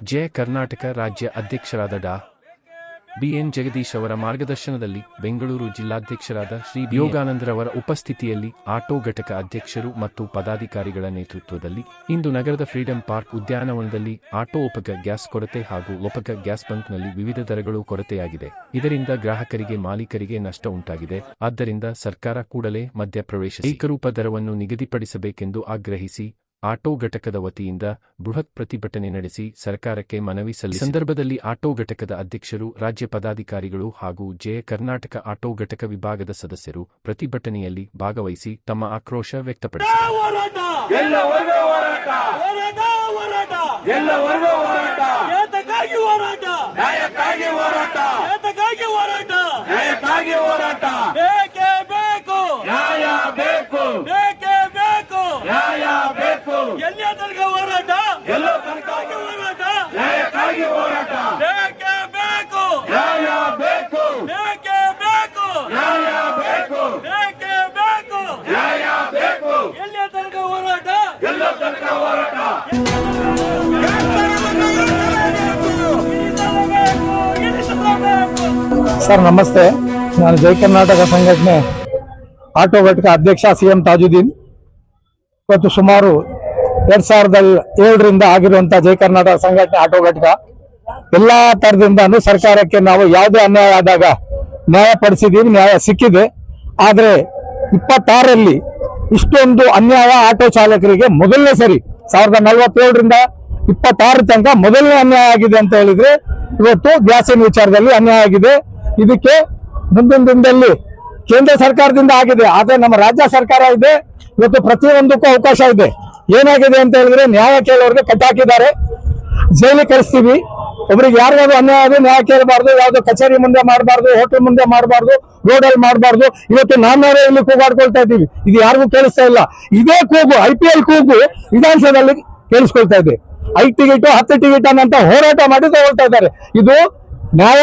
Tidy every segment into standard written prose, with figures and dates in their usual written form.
ಜಯ ಕರ್ನಾಟಕ ರಾಜ್ಯ ಅಧ್ಯಕ್ಷರಾದ ಡಾ. ಬಿ.ಎನ್. ಜಗದೀಶ್ ಅವರ ಮಾರ್ಗದರ್ಶನದಲ್ಲಿ ಬೆಂಗಳೂರು ಜಿಲ್ಲಾಧ್ಯಕ್ಷರಾದ ಶ್ರೀ ಯೋಗಾನಂದರವರ ಉಪಸ್ಥಿತಿಯಲ್ಲಿ ಆಟೋ ಘಟಕ ಅಧ್ಯಕ್ಷರು ಮತ್ತು ಪದಾಧಿಕಾರಿಗಳ ನೇತೃತ್ವದಲ್ಲಿ ಇಂದು ನಗರದ ಫ್ರೀಡಂ ಪಾರ್ಕ್ ಉದ್ಯಾನವನದಲ್ಲಿ ಆಟೋ ಉಪಕ ಗ್ಯಾಸ್ ಕೊರತೆ ಹಾಗೂ ಉಪಕ ಗ್ಯಾಸ್ ಬಂಕ್ನಲ್ಲಿ ವಿವಿಧ ದರಗಳು ಕೊರತೆಯಾಗಿದೆ. ಇದರಿಂದ ಗ್ರಾಹಕರಿಗೆ ಮಾಲೀಕರಿಗೆ ನಷ್ಟ ಉಂಟಾಗಿದೆ. ಆದ್ದರಿಂದ ಸರ್ಕಾರ ಕೂಡಲೇ ಮಧ್ಯಪ್ರವೇಶಿಸಿ ಏಕರೂಪ ದರವನ್ನು ನಿಗದಿಪಡಿಸಬೇಕೆಂದು ಆಗ್ರಹಿಸಿ ಆಟೋ ಘಟಕದ ವತಿಯಿಂದ ಬೃಹತ್ ಪ್ರತಿಭಟನೆ ನಡೆಸಿ ಸರ್ಕಾರಕ್ಕೆ ಮನವಿ ಸಲ್ಲಿಸಿದರು. ಸಂದರ್ಭದಲ್ಲಿ ಆಟೋ ಘಟಕದ ಅಧ್ಯಕ್ಷರು, ರಾಜ್ಯ ಪದಾಧಿಕಾರಿಗಳು ಹಾಗೂ ಜಯ ಕರ್ನಾಟಕ ಆಟೋ ಘಟಕ ವಿಭಾಗದ ಸದಸ್ಯರು ಪ್ರತಿಭಟನೆಯಲ್ಲಿ ಭಾಗವಹಿಸಿ ತಮ್ಮ ಆಕ್ರೋಶ ವ್ಯಕ್ತಪಡಿಸಿದರು. ಸರ್ ನಮಸ್ತೆ, ನಾನು ಜಯ ಕರ್ನಾಟಕ ಸಂಘಟನೆ ಆಟೋ ಘಟಕ ಅಧ್ಯಕ್ಷ CM ತಾಜುದ್ದೀನ್. ಇವತ್ತು ಸುಮಾರು 2007ರಿಂದ ಆಗಿರುವಂತಹ ಜಯ ಕರ್ನಾಟಕ ಸಂಘಟನೆ ಆಟೋ ಘಟಕ ಎಲ್ಲಾ ತರದಿಂದಾನು ಸರ್ಕಾರಕ್ಕೆ ನಾವು ಯಾವುದೇ ಅನ್ಯಾಯ ಆದಾಗ ನ್ಯಾಯ ಪಡಿಸಿದೀವಿ, ನ್ಯಾಯ ಸಿಕ್ಕಿದೆ. ಆದ್ರೆ 26ರಲ್ಲಿ ಇಷ್ಟೊಂದು ಅನ್ಯಾಯ ಆಟೋ ಚಾಲಕರಿಗೆ ಮೊದಲನೇ ಸರಿ 1947ರಿಂದ 26 ತನಕ ಮೊದಲನೇ ಅನ್ಯಾಯ ಆಗಿದೆ ಅಂತ ಹೇಳಿದ್ರೆ ಇವತ್ತು ಗ್ಯಾಸಿನ ವಿಚಾರದಲ್ಲಿ ಅನ್ಯಾಯ ಆಗಿದೆ. ಇದಕ್ಕೆ ಮುಂದಿನ ದಿನದಲ್ಲಿ ಕೇಂದ್ರ ಸರ್ಕಾರದಿಂದ ಆಗಿದೆ, ಆದ್ರೆ ನಮ್ಮ ರಾಜ್ಯ ಸರ್ಕಾರ ಇದೆ. ಇವತ್ತು ಪ್ರತಿಯೊಂದಕ್ಕೂ ಅವಕಾಶ ಇದೆ. ಏನಾಗಿದೆ ಅಂತ ಹೇಳಿದ್ರೆ ನ್ಯಾಯ ಕೇಳೋರಿಗೆ ಕಟ್ಟಾಕಿದ್ದಾರೆ, ಜೈಲಿಗೆ ಕಳಿಸ್ತೀವಿ. ಒಬ್ರಿಗೆ ಯಾರಿಗಾದ್ರು ಅನ್ಯಾಯ ಆದ್ರೆ ನ್ಯಾಯ ಕೇಳಬಾರ್ದು, ಯಾವ್ದು ಕಚೇರಿ ಮುಂದೆ ಮಾಡಬಾರ್ದು, ಹೋಟೆಲ್ ಮುಂದೆ ಮಾಡಬಾರ್ದು, ರೋಡಲ್ಲಿ ಮಾಡಬಾರ್ದು. ಇವತ್ತು ನಾವೇ ಇಲ್ಲಿ ಕೂಗಾಡ್ಕೊಳ್ತಾ ಇದ್ದೀವಿ, ಇದು ಯಾರಿಗೂ ಕೇಳಿಸ್ತಾ ಇಲ್ಲ. ಇದೇ ಕೂಗು IPL ಕೂಗು ವಿಧಾನಸಭೆಯಲ್ಲಿ ಕೇಳಿಸ್ಕೊಳ್ತಾ ಇದೆ. 5 ಟಿಕೆಟ್ 10 ಟಿಕೆಟ್ ಅನ್ನಂತ ಹೋರಾಟ ಮಾಡಿ ತಗೊಳ್ತಾ ಇದ್ದಾರೆ. ಇದು ನ್ಯಾಯ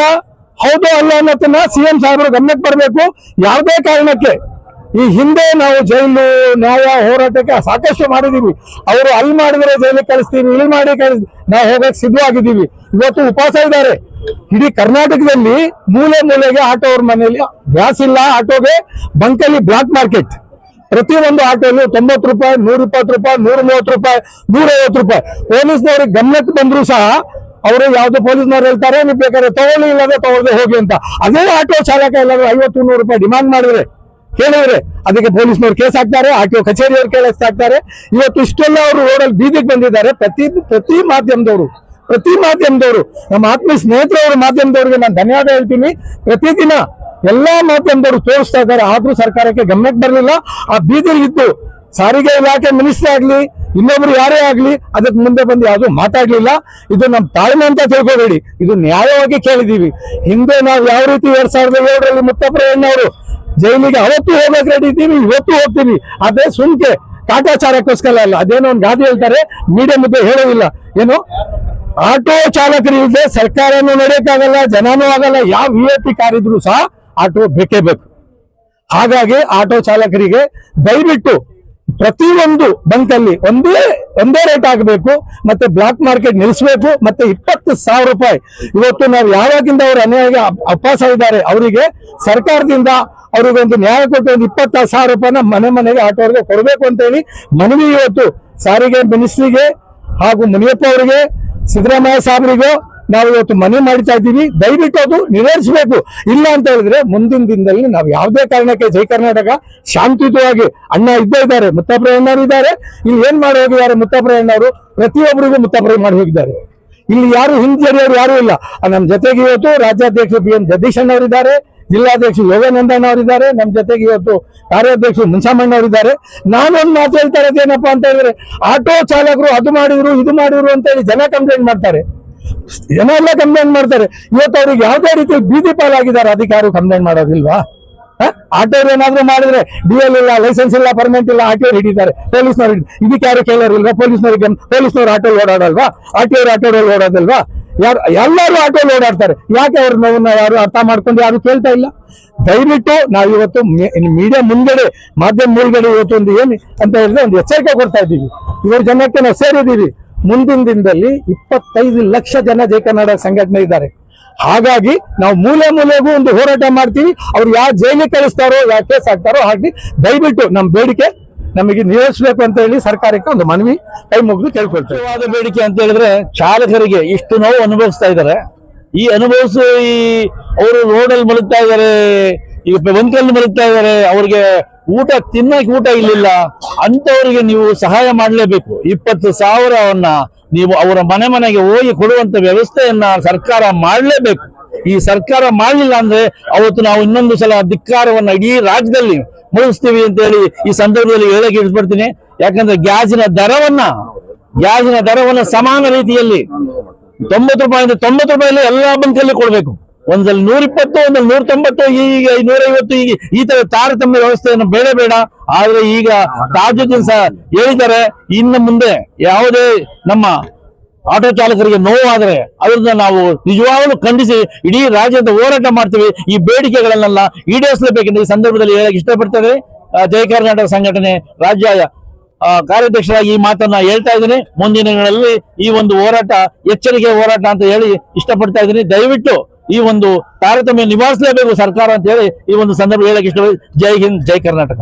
ಹೌದು ಅಲ್ಲ ಅನ್ನೋದನ್ನ CM ಸಾಹೇಬರು ಗಮನಕ್ಕೆ ಬರಬೇಕು. ಯಾವುದೇ ಕಾರಣಕ್ಕೆ ಈ ಹಿಂದೆ ನಾವು ಜೈಲು ನ್ಯಾಯ ಹೋರಾಟಕ್ಕೆ ಸಾಕಷ್ಟು ಮಾಡಿದೀವಿ. ಅವರು ಅಲ್ಲಿ ಮಾಡಿದ್ರೆ ಜೈಲಿಗೆ ಕಳಿಸ್ತೀವಿ, ಇಲ್ಲಿ ಮಾಡಿ ನಾವು ಹೋಗಕ್ಕೆ ಸಿದ್ಧವಾಗಿದ್ದೀವಿ. ಇವತ್ತು ಉಪವಾಸ ಇದ್ದಾರೆ. ಇಡೀ ಕರ್ನಾಟಕದಲ್ಲಿ ಮೂಲೆ ಮೂಲೆಗೆ ಆಟೋ ಅವ್ರ ಮನೆಯಲ್ಲಿ ಗ್ಯಾಸ್ ಇಲ್ಲ, ಆಟೋಗೆ ಬಂಕಲ್ಲಿ ಬ್ಲಾಕ್ ಮಾರ್ಕೆಟ್. ಪ್ರತಿಯೊಂದು ಆಟೋಲು 90 ರೂಪಾಯಿ, 120 ರೂಪಾಯಿ, 130 ರೂಪಾಯಿ, 150 ರೂಪಾಯಿ. ಪೊಲೀಸ್ನವ್ರಿಗೆ ಗಮನಕ್ಕೆ ಬಂದ್ರು ಸಹ ಅವರು ಯಾವ್ದು ಪೊಲೀಸ್ನವ್ರು ಹೇಳ್ತಾರೆ, ನೀವು ಬೇಕಾದ್ರೆ ತಗೊಳ್ಳಿ, ಇಲ್ಲದೆ ತಗೊಳ್ಳದೆ ಹೋಗಿ ಅಂತ. ಅದೇ ಆಟೋ ಚಾಲಕ ಎಲ್ಲರೂ 50-100 ರೂಪಾಯಿ ಡಿಮಾಂಡ್ ಮಾಡಿದ್ರೆ ಕೇಳಿದ್ರೆ ಅದಕ್ಕೆ ಪೊಲೀಸ್ನವ್ರು ಕೇಸ್ ಹಾಕ್ತಾರೆ, ಆಟೋ ಕಚೇರಿಯವ್ರು ಕೇಸ್ ಹಾಕ್ತಾರೆ. ಇವತ್ತು ಇಷ್ಟೆಲ್ಲ ಅವರು ರೋಡಲ್ಲಿ ಬೀದಿಗೆ ಬಂದಿದ್ದಾರೆ. ಪ್ರತಿ ಮಾಧ್ಯಮದವರು ನಮ್ಮ ಆತ್ಮೀಯ ಸ್ನೇಹಿತರವರು ಮಾಧ್ಯಮದವ್ರಿಗೆ ನಾನು ಧನ್ಯವಾದ ಹೇಳ್ತೀನಿ. ಪ್ರತಿದಿನ ಎಲ್ಲಾ ಮಾಧ್ಯಮದವರು ತೋರಿಸ್ತಾ ಇದ್ದಾರೆ. ಆದ್ರೂ ಸರ್ಕಾರಕ್ಕೆ ಗಮನಕ್ಕೆ ಬರಲಿಲ್ಲ. ಆ ಬೀದಿಲಿ ಇದ್ದು ಸಾರಿಗೆ ಇಲಾಖೆ ಮಿನಿಸ್ಟರ್ ಆಗ್ಲಿ, ಇನ್ನೊಬ್ರು ಯಾರೇ ಆಗ್ಲಿ ಅದಕ್ಕೆ ಮುಂದೆ ಬಂದು ಯಾವುದು ಮಾತಾಡ್ಲಿಲ್ಲ. ಇದು ನಮ್ಮ ತಾಳ್ಮೆ ಅಂತ ತಿಳ್ಕೋಬೇಡಿ, ಇದು ನ್ಯಾಯವಾಗಿ ಕೇಳಿದೀವಿ. ಹಿಂದೆ ನಾವು ಯಾವ ರೀತಿ 2007ರಲ್ಲಿ ಮುತ್ತಪ್ರಯಣ್ಣವರು ಜೈಲಿಗೆ ಅವತ್ತು ಹೋಗಕ್ಕೆ ರೆಡಿ ಇದ್ದೀವಿ, ಇವತ್ತು ಹೋಗ್ತೀವಿ. ಅದೇ ಸುಮ್ಕೆ ಕಾಟಾಚಾರಕ್ಕೋಸ್ಕರ ಅಲ್ಲ. ಅದೇನೋ ಒಂದು ಗಾದಿ ಹೇಳ್ತಾರೆ, ಮೀಡಿಯಾ ಮುದ್ದೆ ಹೇಳೋದಿಲ್ಲ. ಏನು ಆಟೋ ಚಾಲಕರಿಲ್ಲದೆ ಸರ್ಕಾರನೂ ನಡೆಯಕ್ಕಾಗಲ್ಲ, ಜನನೂ ಆಗಲ್ಲ. ಯಾವ VIP ಕಾರ್ ಇದ್ರು ಸಹ ಆಟೋ ಬೇಕೇ ಬೇಕು. ಹಾಗಾಗಿ ಆಟೋ ಚಾಲಕರಿಗೆ ದಯವಿಟ್ಟು ಪ್ರತಿಯೊಂದು ಬಂಕಲ್ಲಿ ಒಂದೇ ರೇಟ್ ಆಗಬೇಕು, ಮತ್ತೆ ಬ್ಲಾಕ್ ಮಾರ್ಕೆಟ್ ನಿಲ್ಲಿಸಬೇಕು. ಮತ್ತೆ 20,000 ರೂಪಾಯಿ ಇವತ್ತು ನಾವು ಯಾವಾಗಿಂದ ಅವರು ಅನ್ಯಾಯ ಅಪವಾಸ ಇದ್ದಾರೆ ಅವರಿಗೆ ಸರ್ಕಾರದಿಂದ ಅವ್ರಿಗೊಂದು ನ್ಯಾಯ ಕೊಟ್ಟು ಒಂದು 20,000 ರೂಪಾಯಿನ ಮನೆಗೆ ಆಟೋರಿಗೆ ಕೊಡಬೇಕು ಅಂತ ಹೇಳಿ ಮನವಿ ಇವತ್ತು ಸಾರಿಗೆ ಮಿನಿಸ್ಟ್ರಿಗೆ ಹಾಗೂ ಮುನಿಯಪ್ಪ ಅವರಿಗೆ, ಸಿದ್ದರಾಮಯ್ಯ ಸಾಹೇಬರಿಗೂ ನಾವು ಇವತ್ತು ಮನವಿ ಮಾಡ್ತಾ ಇದ್ದೀವಿ. ದಯವಿಟ್ಟು ಅದು ನಿರ್ವಹಿಸಬೇಕು. ಇಲ್ಲ ಅಂತ ಹೇಳಿದ್ರೆ ಮುಂದಿನ ದಿನದಲ್ಲಿ ನಾವು ಯಾವುದೇ ಕಾರಣಕ್ಕೆ ಜಯ ಕರ್ನಾಟಕ ಶಾಂತಿಯುತವಾಗಿ ಅಣ್ಣ ಇದ್ದೇ ಇದ್ದಾರೆ, ಮುತ್ತಪ್ರಯಣ್ಣವರು ಇದ್ದಾರೆ. ಇಲ್ಲಿ ಏನ್ ಮಾಡಿ ಹೋಗಿದ್ದಾರೆ ಮುತ್ತಪ್ರಯಣ್ಣವರು, ಪ್ರತಿಯೊಬ್ಬರಿಗೂ ಮುತ್ತಪ್ರಯ ಮಾಡಿ ಹೋಗಿದ್ದಾರೆ. ಇಲ್ಲಿ ಯಾರು ಹಿಂಜರಿಯವರು ಯಾರು ಇಲ್ಲ. ನಮ್ಮ ಜೊತೆಗೆ ಇವತ್ತು ರಾಜ್ಯಾಧ್ಯಕ್ಷ BM ಜಗದೀಶ್ ಅಣ್ಣವರಿದ್ದಾರೆ, ಜಿಲ್ಲಾಧ್ಯಕ್ಷ ಯೋಗಾನಂದಣ್ಣ ಅವರಿದ್ದಾರೆ, ನಮ್ಮ ಜೊತೆಗೆ ಇವತ್ತು ಕಾರ್ಯಾಧ್ಯಕ್ಷ ಮುನ್ಸಾಮಣ್ಣ ಅವರಿದ್ದಾರೆ. ನಾನೊಂದು ಮಾತು ಹೇಳ್ತಾ ಇರೋದೇನಪ್ಪಾ ಅಂತ ಹೇಳಿದ್ರೆ, ಆಟೋ ಚಾಲಕರು ಅದು ಮಾಡಿದ್ರು ಇದು ಮಾಡಿದ್ರು ಅಂತ ಹೇಳಿ ಜನ ಕಂಪ್ಲೇಂಟ್ ಮಾಡ್ತಾರೆ, ಜನ ಎಲ್ಲ ಕಂಪ್ಲೇಂಟ್ ಮಾಡ್ತಾರೆ. ಇವತ್ತು ಅವ್ರಿಗೆ ಯಾವ್ದೇ ರೀತಿ ಬೀದಿ ಪಾಲಾಗಿದ್ದಾರೆ, ಅದಕ್ಕೆ ಯಾರು ಕಂಪ್ಲೇಂಟ್ ಮಾಡೋದಿಲ್ವಾ? ಆಟೋ ಏನಾದ್ರು ಮಾಡಿದ್ರೆ DL ಇಲ್ಲ, ಲೈಸೆನ್ಸ್ ಇಲ್ಲ, ಪರ್ಮಿಟ್ ಇಲ್ಲ, ಆಟೋ ಹಿಡಿತಾರೆ ಪೊಲೀಸ್ನವ್ರು. ಇದಕ್ಕೆ ಯಾರು ಕೇಳೋರಿಲ್ವಾ? ಪೊಲೀಸ್ನವ್ರು ಆಟೋ ಓಡಾಡಲ್ವಾ? ಆಟೋದಲ್ಲಿ ಓಡೋದಲ್ವಾ? ಎಲ್ಲರೂ ಆಟೋಲ್ಲಿ ಓಡಾಡ್ತಾರೆ. ಯಾಕೆ ಅವ್ರ ನೋವನ್ನ ಯಾರು ಅರ್ಥ ಮಾಡ್ಕೊಂಡು ಯಾರು ಕೇಳ್ತಾ ಇಲ್ಲ? ದಯವಿಟ್ಟು ನಾವಿವತ್ತು ಮೀಡಿಯಾ ಮುಂದ್ಗಡೆ, ಮಾಧ್ಯಮ ಮುಂದ್ಗಡೆ ಇವತ್ತು ಒಂದು ಏನು ಅಂತ ಹೇಳಿದ್ರೆ ಒಂದು ಎಚ್ಚರಿಕೆ ಕೊಡ್ತಾ ಇದ್ದೀವಿ. ಇವ್ರ ಜನಕ್ಕೆ ನಾವು ಸೇರಿದ್ದೀವಿ. ಮುಂದಿನ ದಿನದಲ್ಲಿ 25 ಲಕ್ಷ ಜನ ಜಯ ಕರ್ನಾಟಕ ಸಂಘಟನೆ ಇದ್ದಾರೆ. ಹಾಗಾಗಿ ನಾವು ಮೂಲೆ ಮೂಲೆಗೂ ಒಂದು ಹೋರಾಟ ಮಾಡ್ತೀವಿ. ಅವ್ರು ಯಾವ ಜೈಲಿಗೆ ಕಳಿಸ್ತಾರೋ, ಯಾವ ಕೇಸ್ ಹಾಕ್ತಾರೋ ಹಾಕಿ ದಯವಿಟ್ಟು ನಮ್ಮ ಬೇಡಿಕೆ ನಮಗೆ ನಿಯೋಜಿಸಬೇಕು ಅಂತ ಹೇಳಿ ಸರ್ಕಾರಕ್ಕೆ ಒಂದು ಮನವಿ ಕೈ ಮುಗಿದು ಕೇಳ್ಕೊಳ್ತೇವೆ. ಮುಖ್ಯವಾದ ಬೇಡಿಕೆ ಅಂತ ಹೇಳಿದ್ರೆ ಚಾಲಕರಿಗೆ ಇಷ್ಟು ನೋವು ಅನುಭವಿಸ್ತಾ ಇದ್ದಾರೆ. ಈ ಅನುಭವಿಸಿ ಅವರು ರೋಡಲ್ಲಿ ಮಲಗ್ತಾ ಇದ್ದಾರೆ, ಈಗ ಬಂಕಲ್ಲಿ ಮಲಗ್ತಾ ಇದ್ದಾರೆ. ಅವ್ರಿಗೆ ತಿನ್ನಕ್ಕೆ ಊಟ ಇಲ್ಲಿಲ್ಲ. ಅಂತವರಿಗೆ ನೀವು ಸಹಾಯ ಮಾಡಲೇಬೇಕು. 20,000ವನ್ನ ನೀವು ಅವರ ಮನೆಗೆ ಹೋಗಿ ಕೊಡುವಂತ ವ್ಯವಸ್ಥೆಯನ್ನ ಸರ್ಕಾರ ಮಾಡಲೇಬೇಕು. ಈ ಸರ್ಕಾರ ಮಾಡಲಿಲ್ಲ ಅಂದ್ರೆ ಅವತ್ತು ನಾವು ಇನ್ನೊಂದು ಸಲ ಧಿಕ್ಕಾರವನ್ನ ಇಡೀ ರಾಜ್ಯದಲ್ಲಿ ಮುಗಿಸ್ತೀವಿ ಅಂತ ಹೇಳಿ ಈ ಸಂದರ್ಭದಲ್ಲಿ ಹೇಳಕ್ಕೆ ಇಷ್ಟಪಡ್ತೀನಿ. ಯಾಕಂದ್ರೆ ಗ್ಯಾಸಿನ ದರವನ್ನ ಸಮಾನ ರೀತಿಯಲ್ಲಿ 90 ರೂಪಾಯಿಂದ 90 ರೂಪಾಯಲ್ಲಿ ಎಲ್ಲಾ ಬಂಕಲ್ಲಿ ಕೊಡ್ಬೇಕು. ಒಂದಲ್ಲಿ 120, ಒಂದಲ್ಲಿ 190, ಈಗ 150, ಈಗ ಈ ತರ ತಾರತಮ್ಯ ವ್ಯವಸ್ಥೆಯನ್ನು ಬೇಡ. ಆದ್ರೆ ಈಗ ತಾಜುದ್ದೀನ್ ಸಹ ಹೇಳಿದ್ದಾರೆ, ಇನ್ನು ಮುಂದೆ ಯಾವುದೇ ನಮ್ಮ ಆಟೋ ಚಾಲಕರಿಗೆ ನೋವಾದ್ರೆ ಅದನ್ನ ನಾವು ನಿಜವಾಗ್ಲೂ ಖಂಡಿಸಿ ಇಡೀ ರಾಜ್ಯದ ಹೋರಾಟ ಮಾಡ್ತೀವಿ. ಈ ಬೇಡಿಕೆಗಳನ್ನೆಲ್ಲ ಈಡೇರಿಸಲೇಬೇಕೆಂದು ಈ ಸಂದರ್ಭದಲ್ಲಿ ಹೇಳಕ್ ಇಷ್ಟಪಡ್ತೇವೆ. ಜಯ ಕರ್ನಾಟಕ ಸಂಘಟನೆ ರಾಜ್ಯ ಕಾರ್ಯಾಧ್ಯಕ್ಷರಾಗಿ ಈ ಮಾತನ್ನ ಹೇಳ್ತಾ ಇದ್ದೀನಿ. ಮುಂದಿನ ದಿನಗಳಲ್ಲಿ ಈ ಒಂದು ಹೋರಾಟ ಎಚ್ಚರಿಕೆ ಹೋರಾಟ ಅಂತ ಹೇಳಿ ಇಷ್ಟಪಡ್ತಾ ಇದ್ದೀನಿ. ದಯವಿಟ್ಟು ಈ ಒಂದು ತಾರತಮ್ಯ ನಿವಾರಿಸಲೇಬೇಕು ಸರ್ಕಾರ ಅಂತ ಹೇಳಿ ಈ ಒಂದು ಸಂದರ್ಭ ಹೇಳಕ್ ಇಷ್ಟಪಡ್ತೀನಿ. ಜೈ ಹಿಂದ್, ಜೈ ಕರ್ನಾಟಕ.